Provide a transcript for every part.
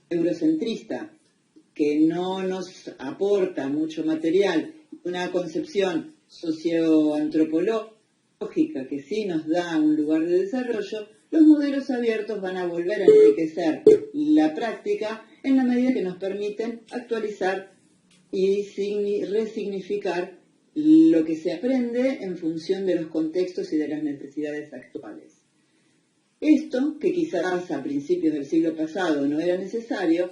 eurocentrista, que no nos aporta mucho material, una concepción socioantropológica que sí nos da un lugar de desarrollo, los modelos abiertos van a volver a enriquecer la práctica en la medida que nos permiten actualizar y resignificar lo que se aprende en función de los contextos y de las necesidades actuales. Esto, que quizás a principios del siglo pasado no era necesario,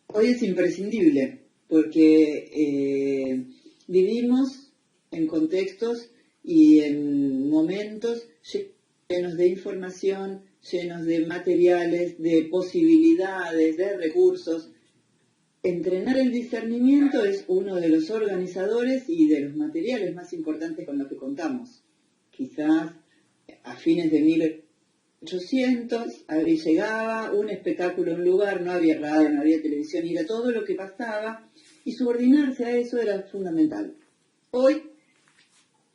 hoy es imprescindible, porque vivimos en contextos y en momentos llenos de información, llenos de materiales, de posibilidades, de recursos. Entrenar el discernimiento es uno de los organizadores y de los materiales más importantes con los que contamos. Quizás a fines de 1800 llegaba un espectáculo a un lugar, no había radio, no había televisión, y era todo lo que pasaba, y subordinarse a eso era fundamental. Hoy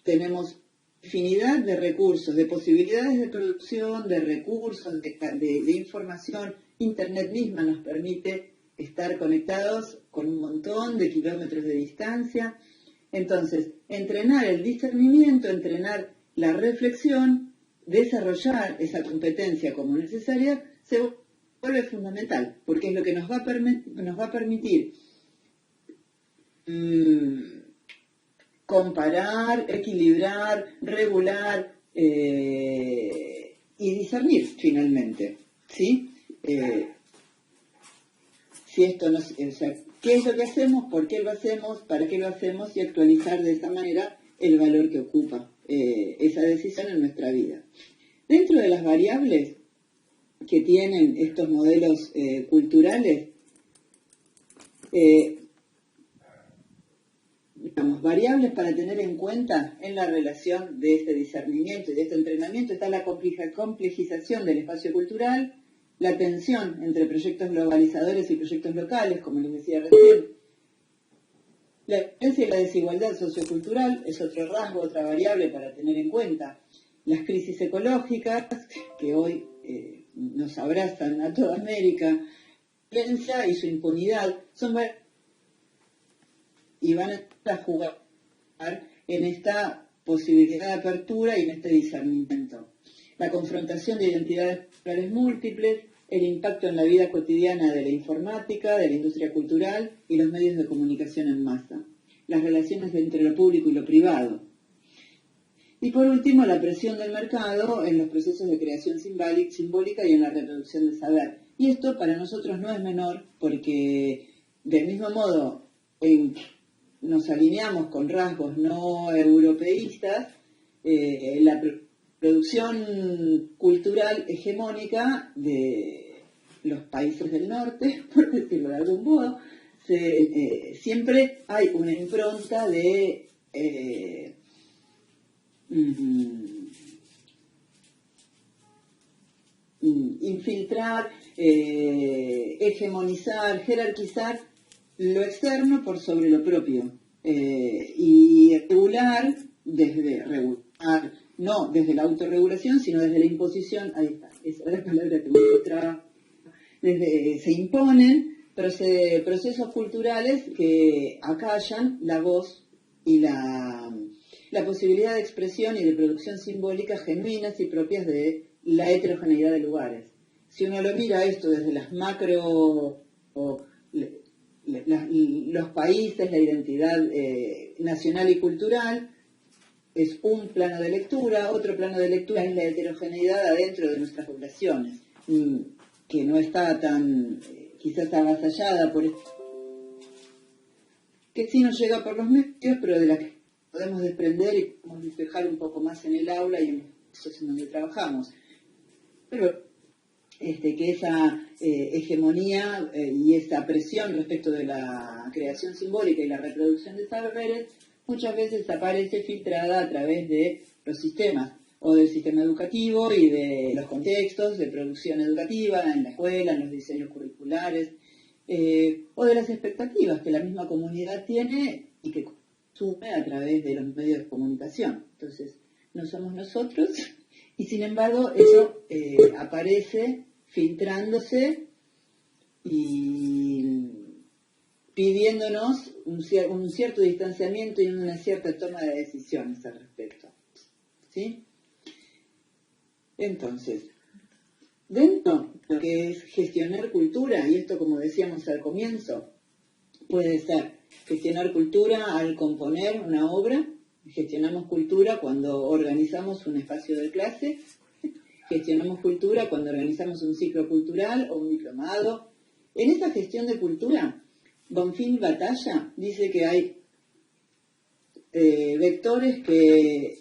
tenemos infinidad de recursos, de posibilidades de producción, de recursos, de información. Internet misma nos permite estar conectados con un montón de kilómetros de distancia. Entonces, entrenar el discernimiento, entrenar la reflexión, desarrollar esa competencia como necesaria, se vuelve fundamental, porque es lo que nos va a permitir comparar, equilibrar, regular y discernir finalmente, ¿sí? Si esto no, ¿qué es lo que hacemos? ¿Por qué lo hacemos? ¿Para qué lo hacemos? Y actualizar de esa manera el valor que ocupa esa decisión en nuestra vida. Dentro de las variables que tienen estos modelos culturales, variables para tener en cuenta en la relación de este discernimiento y de este entrenamiento está la complejización del espacio cultural, la tensión entre proyectos globalizadores y proyectos locales, como les decía recién. La diferencia y la desigualdad sociocultural es otro rasgo, otra variable para tener en cuenta. Las crisis ecológicas, que hoy nos abrazan a toda América, la violencia y su impunidad, son y van a jugar en esta posibilidad de apertura y en este discernimiento. La confrontación de identidades culturales múltiples, el impacto en la vida cotidiana de la informática, de la industria cultural y los medios de comunicación en masa. Las relaciones entre lo público y lo privado. Y por último, la presión del mercado en los procesos de creación simbólica y en la reproducción del saber. Y esto para nosotros no es menor, porque del mismo modo nos alineamos con rasgos no europeístas, la producción cultural hegemónica de los países del norte, por decirlo de algún modo, siempre hay una impronta de infiltrar, hegemonizar, jerarquizar lo externo por sobre lo propio y regular no desde la autorregulación, sino desde la imposición. Ahí está, esa es la palabra que me encontraba. Se imponen procesos culturales que acallan la voz y la posibilidad de expresión y de producción simbólica genuinas y propias de la heterogeneidad de lugares. Si uno lo mira esto desde las macro los países, la identidad nacional y cultural, es un plano de lectura. Otro plano de lectura es la heterogeneidad adentro de nuestras poblaciones, que no está tan quizás avasallada por esto, que sí nos llega por los medios, pero de la que podemos desprender y podemos despejar un poco más en el aula y en eso es en donde trabajamos. Pero que esa hegemonía y esa presión respecto de la creación simbólica y la reproducción de saberes muchas veces aparece filtrada a través de los sistemas, o del sistema educativo y de los contextos de producción educativa, en la escuela, en los diseños curriculares, o de las expectativas que la misma comunidad tiene y que consume a través de los medios de comunicación. Entonces, no somos nosotros, y sin embargo eso aparece filtrándose y pidiéndonos un cierto distanciamiento y una cierta toma de decisiones al respecto. ¿Sí? Entonces, dentro de lo que es gestionar cultura, y esto como decíamos al comienzo, puede ser gestionar cultura al componer una obra, gestionamos cultura cuando organizamos un espacio de clase, gestionamos cultura cuando organizamos un ciclo cultural o un diplomado. En esta gestión de cultura, Bonfil Batalla dice que hay vectores que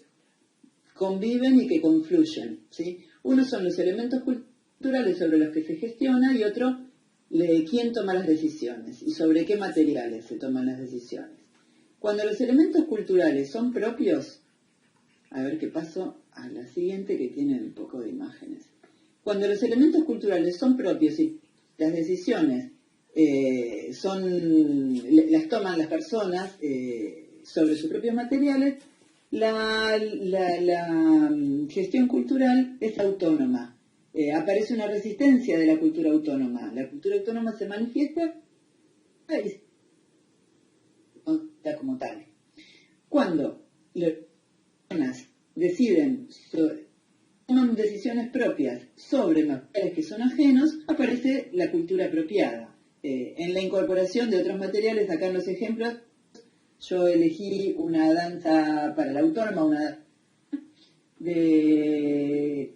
conviven y que confluyen, ¿sí? Uno son los elementos culturales sobre los que se gestiona y otro, quién toma las decisiones y sobre qué materiales se toman las decisiones. Cuando los elementos culturales son propios, a ver qué paso a la siguiente que tiene un poco de imágenes. Cuando los elementos culturales son propios y las decisiones las toman las personas sobre sus propios materiales, la gestión cultural es autónoma. Aparece una resistencia de la cultura autónoma. La cultura autónoma se manifiesta como tal. Cuando las personas toman decisiones propias sobre materiales que son ajenos, aparece la cultura apropiada. En la incorporación de otros materiales, acá en los ejemplos, yo elegí una danza para la autónoma, una de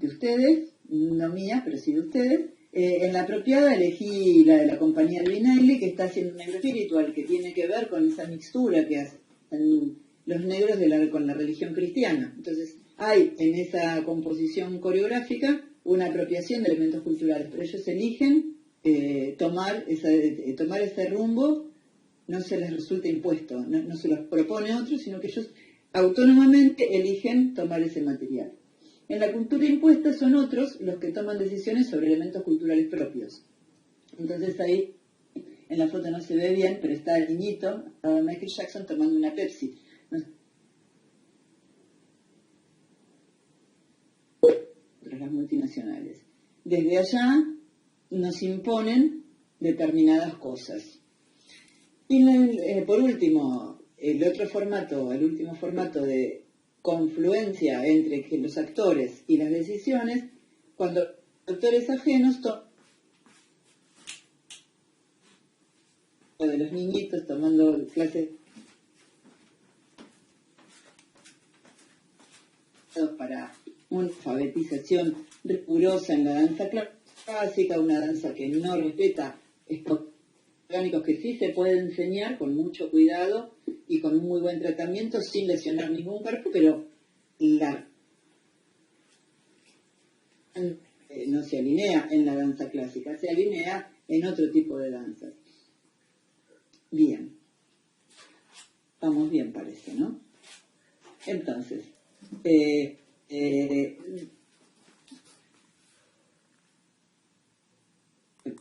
ustedes, no mía, pero sí de ustedes. En la apropiada elegí la de la compañía Vinelli, que está haciendo un negro espiritual, que tiene que ver con esa mixtura que hacen los negros con la religión cristiana. Entonces, hay en esa composición coreográfica una apropiación de elementos culturales, pero ellos eligen tomar ese rumbo, no se les resulta impuesto, no se los propone otro, sino que ellos autónomamente eligen tomar ese material. En la cultura impuesta son otros los que toman decisiones sobre elementos culturales propios. Entonces ahí, en la foto no se ve bien, pero está el niñito, Michael Jackson, tomando una Pepsi. Las multinacionales. Desde allá nos imponen determinadas cosas. Y por último, el último formato de confluencia entre los actores y las decisiones, cuando actores ajenos de los niñitos tomando clases para una alfabetización rigurosa en la danza clásica, una danza que no respeta estos orgánicos que sí se puede enseñar con mucho cuidado y con un muy buen tratamiento sin lesionar ningún cuerpo, pero no se alinea en la danza clásica, se alinea en otro tipo de danzas. Bien. Vamos bien, parece, ¿no? Entonces,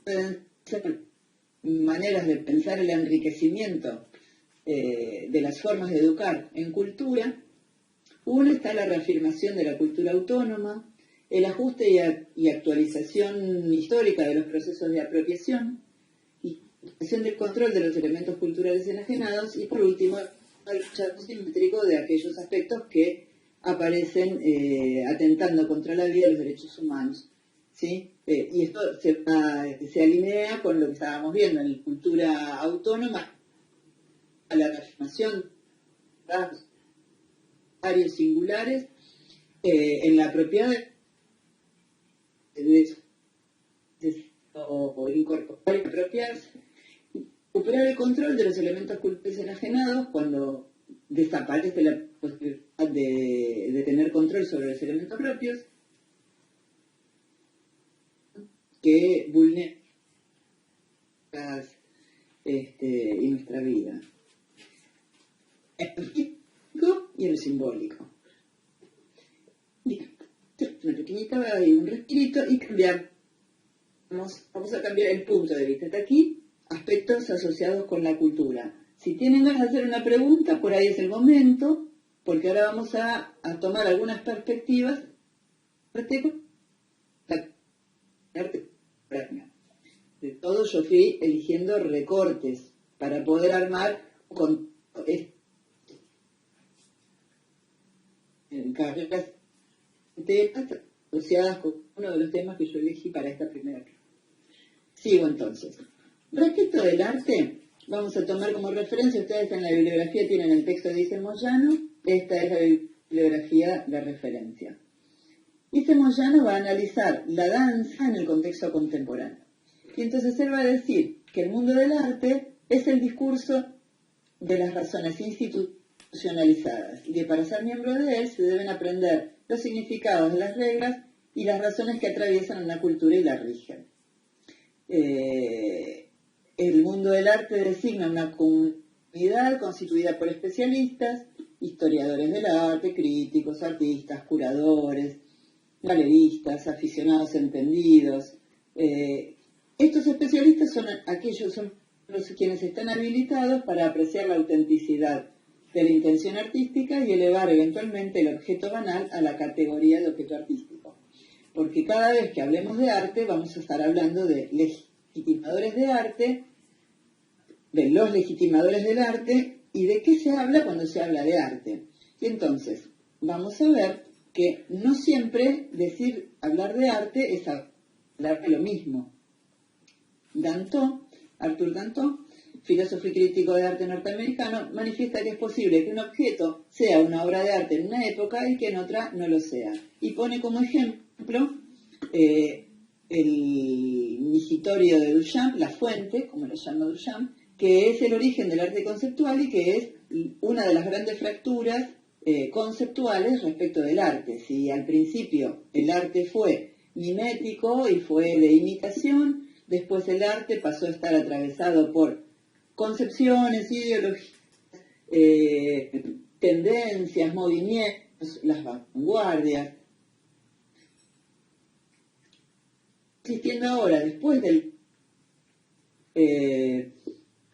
pueden ser maneras de pensar el enriquecimiento de las formas de educar en cultura. Una está la reafirmación de la cultura autónoma, el ajuste y actualización histórica de los procesos de apropiación, y del control de los elementos culturales enajenados, y por último, el rechazo simétrico de aquellos aspectos que aparecen atentando contra la vida y los derechos humanos. ¿Sí? Y esto se alinea con lo que estábamos viendo en la cultura autónoma, a la reafirmación de áreas singulares, en la propiedad o incorporar y apropiarse, recuperar el control de los elementos culturales enajenados cuando desaparece la posibilidad de tener control sobre los elementos propios, que vulneran y nuestra vida. El físico y el simbólico. Una pequeñita y un respirito y cambiamos. Vamos a cambiar el punto de vista. Hasta aquí, aspectos asociados con la cultura. Si tienen ganas de hacer una pregunta, por ahí es el momento, porque ahora vamos a tomar algunas perspectivas arte. De todo yo fui eligiendo recortes para poder armar con carreras asociadas con uno de los temas que yo elegí para esta primera clase. Sigo entonces. Respecto del arte, vamos a tomar como referencia, ustedes en la bibliografía tienen el texto de Ise Moyano, esta es la bibliografía de referencia. Ise Moyano va a analizar la danza en el contexto contemporáneo. Y entonces él va a decir que el mundo del arte es el discurso de las razones institucionalizadas y que para ser miembro de él se deben aprender los significados de las reglas y las razones que atraviesan una cultura y la rigen. El mundo del arte designa una comunidad constituida por especialistas, historiadores del arte, críticos, artistas, curadores, galeristas, aficionados entendidos. Estos especialistas son los quienes están habilitados para apreciar la autenticidad de la intención artística y elevar eventualmente el objeto banal a la categoría de objeto artístico. Porque cada vez que hablemos de arte vamos a estar hablando de legitimadores de arte, de los legitimadores del arte y de qué se habla cuando se habla de arte. Y entonces vamos a ver que no siempre hablar de arte es hablar de lo mismo. Arthur Danton, filósofo y crítico de arte norteamericano, manifiesta que es posible que un objeto sea una obra de arte en una época y que en otra no lo sea. Y pone como ejemplo el migitorio de Duchamp, la fuente, como lo llama Duchamp, que es el origen del arte conceptual y que es una de las grandes fracturas conceptuales respecto del arte. Si al principio el arte fue mimético y fue de imitación, después el arte pasó a estar atravesado por concepciones, ideologías, tendencias, movimientos, las vanguardias. Existiendo ahora, después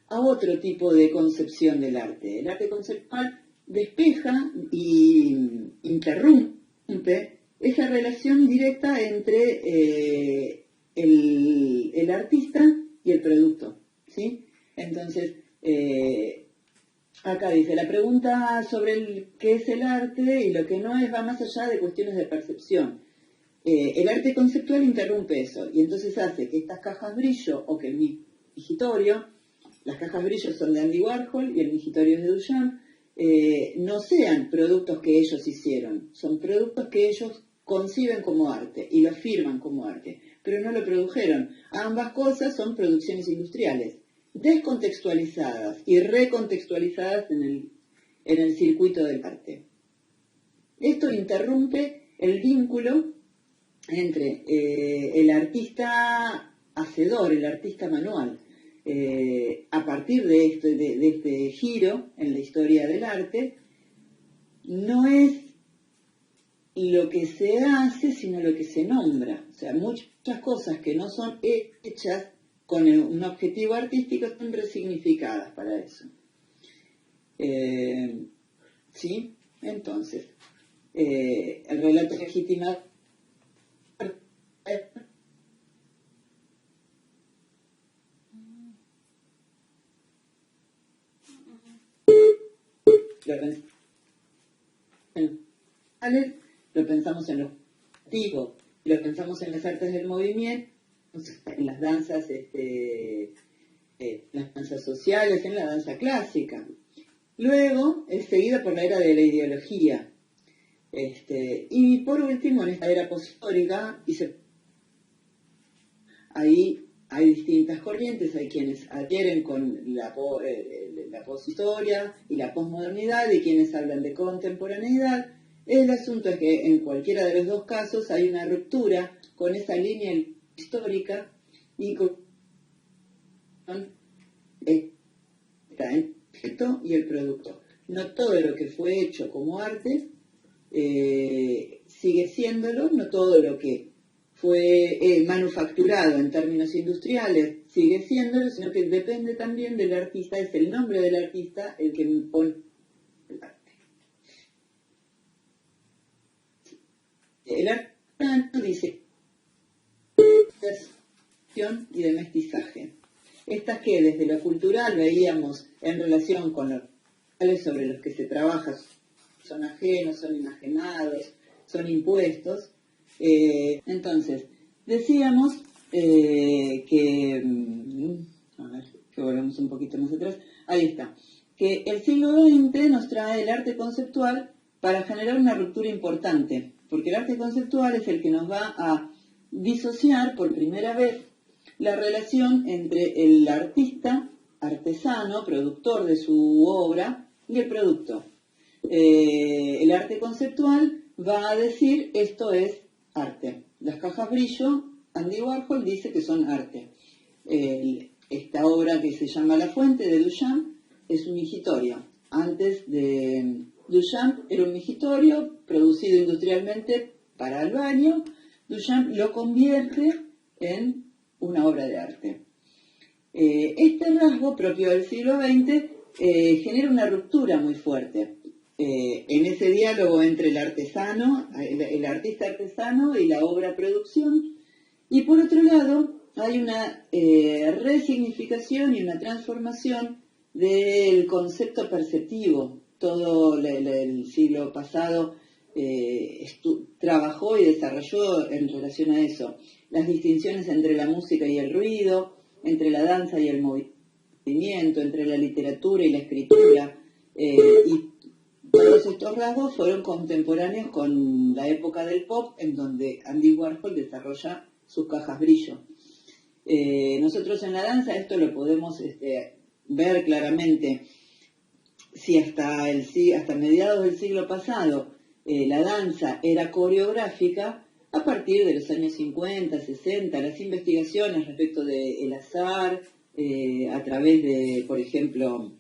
a otro tipo de concepción del arte. El arte conceptual despeja y interrumpe esa relación directa entre el artista y el producto, ¿sí? Entonces, acá dice, la pregunta sobre qué es el arte y lo que no es va más allá de cuestiones de percepción. El arte conceptual interrumpe eso y entonces hace que estas cajas brillo o que el migitorio, las cajas brillo son de Andy Warhol y el migitorio es de Duchamp, no sean productos que ellos hicieron, son productos que ellos conciben como arte y lo firman como arte, pero no lo produjeron. Ambas cosas son producciones industriales, descontextualizadas y recontextualizadas en el circuito del arte. Esto interrumpe el vínculo entre el artista hacedor, el artista manual. A partir de este giro en la historia del arte, no es lo que se hace, sino lo que se nombra. O sea, muchas cosas que no son hechas con un objetivo artístico son resignificadas para eso. ¿Sí? Entonces, el relato legitimado lo pensamos en los antiguos, lo pensamos en las artes del movimiento, en las danzas, las danzas sociales, en la danza clásica. Luego es seguida por la era de la ideología. Y por último, en esta era posthistórica, ahí hay distintas corrientes, hay quienes adhieren con la poshistoria y la posmodernidad y quienes hablan de contemporaneidad. El asunto es que en cualquiera de los dos casos hay una ruptura con esa línea histórica y con el objeto y el producto. No todo lo que fue hecho como arte sigue siéndolo, no todo lo que fue manufacturado en términos industriales sigue siéndolo, sino que depende también del artista, es el nombre del artista el que pone el arte. El artista dice y de mestizaje. Estas que desde lo cultural veíamos en relación con los sobre los que se trabaja, son ajenos, son enajenados, son impuestos. Entonces, decíamos que volvemos un poquito más atrás, ahí está, que el siglo XX nos trae el arte conceptual para generar una ruptura importante, porque el arte conceptual es el que nos va a disociar por primera vez la relación entre el artista, artesano, productor de su obra, y el producto. El arte conceptual va a decir esto es arte. Las cajas brillo, Andy Warhol dice que son arte. Esta obra que se llama La Fuente de Duchamp es un migitorio. Antes de Duchamp era un migitorio producido industrialmente para el baño. Duchamp lo convierte en una obra de arte. Este rasgo propio del siglo XX genera una ruptura muy fuerte en ese diálogo entre el artesano, el artista artesano y la obra producción. Y por otro lado, hay una resignificación y una transformación del concepto perceptivo. Todo el siglo pasado trabajó y desarrolló en relación a eso. Las distinciones entre la música y el ruido, entre la danza y el movimiento, entre la literatura y la escritura. Y todos estos rasgos fueron contemporáneos con la época del pop, en donde Andy Warhol desarrolla sus cajas brillo. Nosotros en la danza esto lo podemos ver claramente. Si hasta mediados del siglo pasado la danza era coreográfica, a partir de los años 50, 60, las investigaciones respecto del azar, a través de, por ejemplo,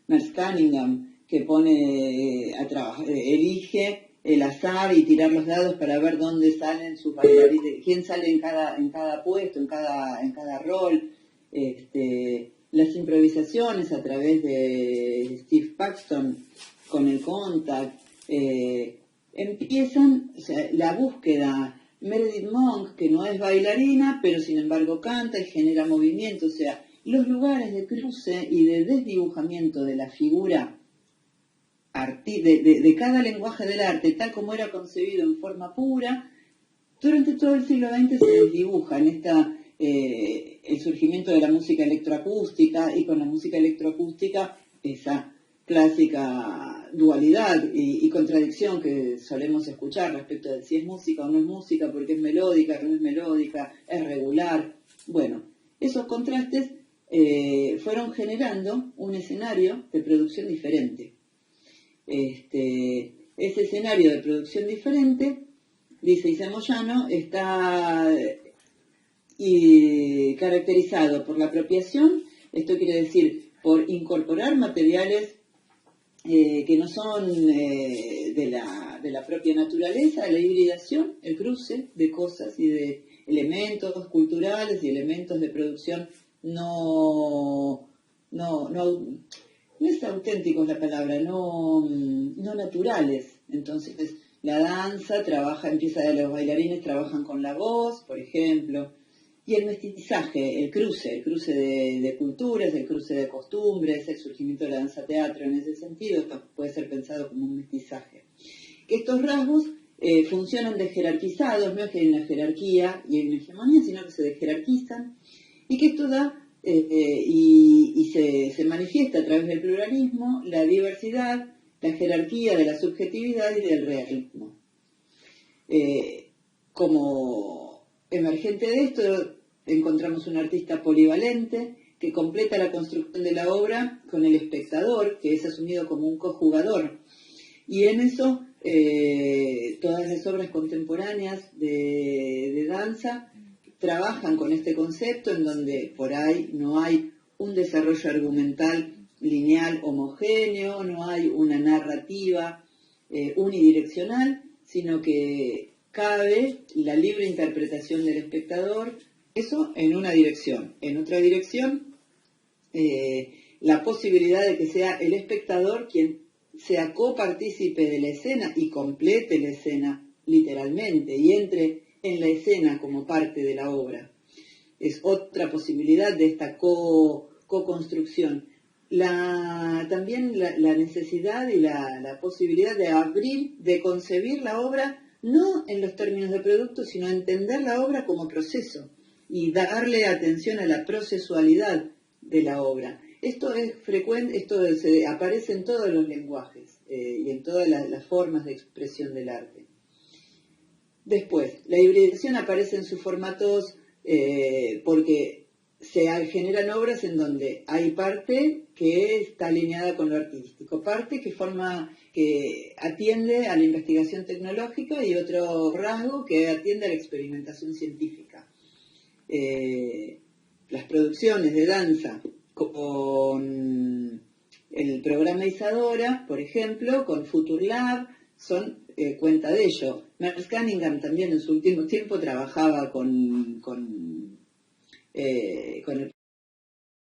Merce Cunningham, que pone a trabajar, elige el azar y tirar los dados para ver dónde salen sus bailarines, quién sale en cada puesto, en cada rol. Las improvisaciones a través de Steve Paxton con el Contact, empiezan, o sea, la búsqueda. Meredith Monk, que no es bailarina, pero sin embargo canta y genera movimiento, o sea, los lugares de cruce y de desdibujamiento de la figura de cada lenguaje del arte, tal como era concebido en forma pura, durante todo el siglo XX se desdibuja en el surgimiento de la música electroacústica, y con la música electroacústica esa clásica dualidad y contradicción que solemos escuchar respecto de si es música o no es música, porque es melódica, no es melódica, es regular. Bueno, esos contrastes fueron generando un escenario de producción diferente. Ese escenario de producción diferente, dice Isa Moyano, está caracterizado por la apropiación. Esto quiere decir por incorporar materiales que no son de la propia naturaleza, la hibridación, el cruce de cosas y de elementos culturales y elementos de producción no es auténticos la palabra, no naturales. Entonces la danza los bailarines trabajan con la voz, por ejemplo, y el mestizaje, el cruce de culturas, el cruce de costumbres, el surgimiento de la danza teatro en ese sentido, esto puede ser pensado como un mestizaje. Que estos rasgos funcionan desjerarquizados, no es que hay una jerarquía y hay una hegemonía, sino que se desjerarquizan, y que esto da y se manifiesta a través del pluralismo, la diversidad, la jerarquía de la subjetividad y del realismo. Como emergente de esto, encontramos un artista polivalente que completa la construcción de la obra con el espectador, que es asumido como un cojugador. Y en eso, todas las obras contemporáneas de danza trabajan con este concepto, en donde por ahí no hay un desarrollo argumental lineal homogéneo, no hay una narrativa unidireccional, sino que cabe la libre interpretación del espectador, eso en una dirección. En otra dirección, la posibilidad de que sea el espectador quien sea copartícipe de la escena y complete la escena literalmente, y entre en la escena como parte de la obra. Es otra posibilidad de esta co-construcción. También la necesidad y la posibilidad de abrir, de concebir la obra, no en los términos de producto, sino entender la obra como proceso y darle atención a la procesualidad de la obra. Esto es frecuente, aparece en todos los lenguajes y en todas las formas de expresión del arte. Después, la hibridación aparece en sus formatos porque se generan obras en donde hay parte que está alineada con lo artístico, parte que atiende a la investigación tecnológica y otro rasgo que atiende a la experimentación científica. Las producciones de danza con el programa Isadora, por ejemplo, con Future Lab, son cuenta de ello. Merce Cunningham también en su último tiempo trabajaba con el